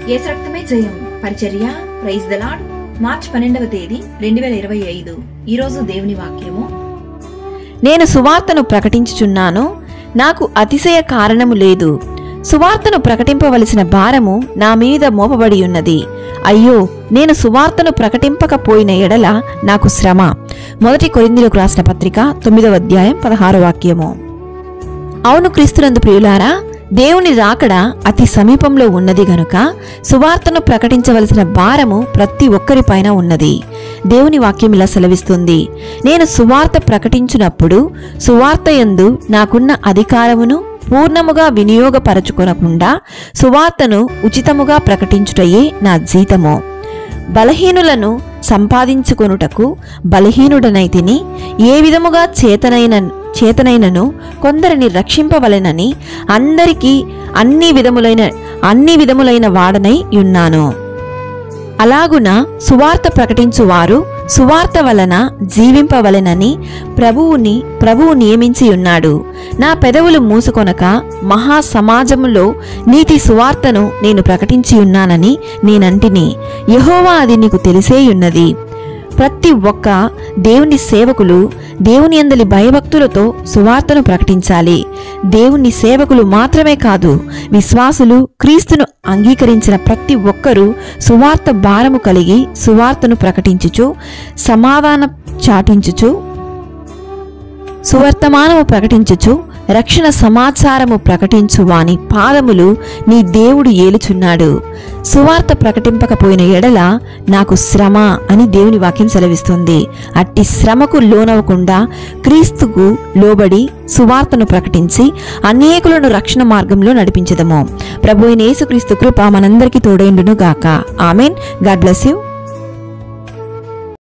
యేసు రక్తమే జయం పరిచర్య ప్రైజ్ ద లార్డ్. మార్చి 12వ తేదీ 2025. ఈ రోజు దేవుని వాక్యము. నేను సువార్తను ప్రకటించుచున్నాను, నాకు అతిశయ కారణము లేదు. సువార్తను ప్రకటింపవలసిన భారము నా మీద మోపబడి ఉన్నది. అయ్యో, నేను సువార్తను ప్రకటింపకపోయిన ఎడల నాకు శ్రమ. 1 కొరింథీయులకు రాసిన పత్రిక 9వ అధ్యాయం 16వ వాక్యము. అవును క్రీస్తునందు ప్రియులారా, దేవుని రాకడ అతి సమీపంలో ఉన్నది గనుక సువార్తను ప్రకటించవలసిన భారము ప్రతి ఒక్కరిపైన ఉన్నది. దేవుని వాక్యం ఇలా సెలవిస్తుంది: నేను సువార్త ప్రకటించినప్పుడు సువార్త యందు నాకున్న అధికారమును పూర్ణముగా వినియోగపరచుకొనకుండా సువార్తను ఉచితముగా ప్రకటించుటయే నా జీతము. బలహీనులను సంపాదించుకొనుటకు బలహీనుడనైతిని, ఏ విధముగా చేతనైనను కొందరిని రక్షింపవలెనని అందరికీ అన్ని విధములైన వాడనై ఉన్నాను. అలాగున సువార్త ప్రకటించువారు సువార్త వలన జీవింపవలెనని ప్రభువు నియమించి ఉన్నాడు. నా పెదవులు మూసుకొనక మహా సమాజములో నీతి సువార్తను నేను ప్రకటించి ఉన్నానని నేనంటిని. యెహోవా అది నీకు తెలిసేయున్నది. ప్రతి ఒక్క దేవుని సేవకులు దేవుని యందలి భయభక్తులతో సువార్తను ప్రకటించాలి. దేవుని సేవకులు మాత్రమే కాదు, విశ్వాసులు, క్రీస్తును అంగీకరించిన ప్రతి ఒక్కరూ సువార్త భారము కలిగి సువార్తను ప్రకటించుచు, సమాధానం చాటించుచు, సువర్తమానము ప్రకటించుచు, రక్షణ సమాచారము ప్రకటించు వాని పాదములు నీ దేవుడు ఏలుచున్నాడు. సువార్త ప్రకటింపకపోయిన ఎడల నాకు శ్రమ అని దేవుని వాక్యం సెలవిస్తుంది. అట్టి శ్రమకు లోనవకుండా క్రీస్తుకు లోబడి సువార్తను ప్రకటించి అనేకులను రక్షణ మార్గంలో నడిపించదము. ప్రభువైన యేసుక్రీస్తు కృప మనందరికీ తోడైండును గాక. ఆమెన్. God bless you.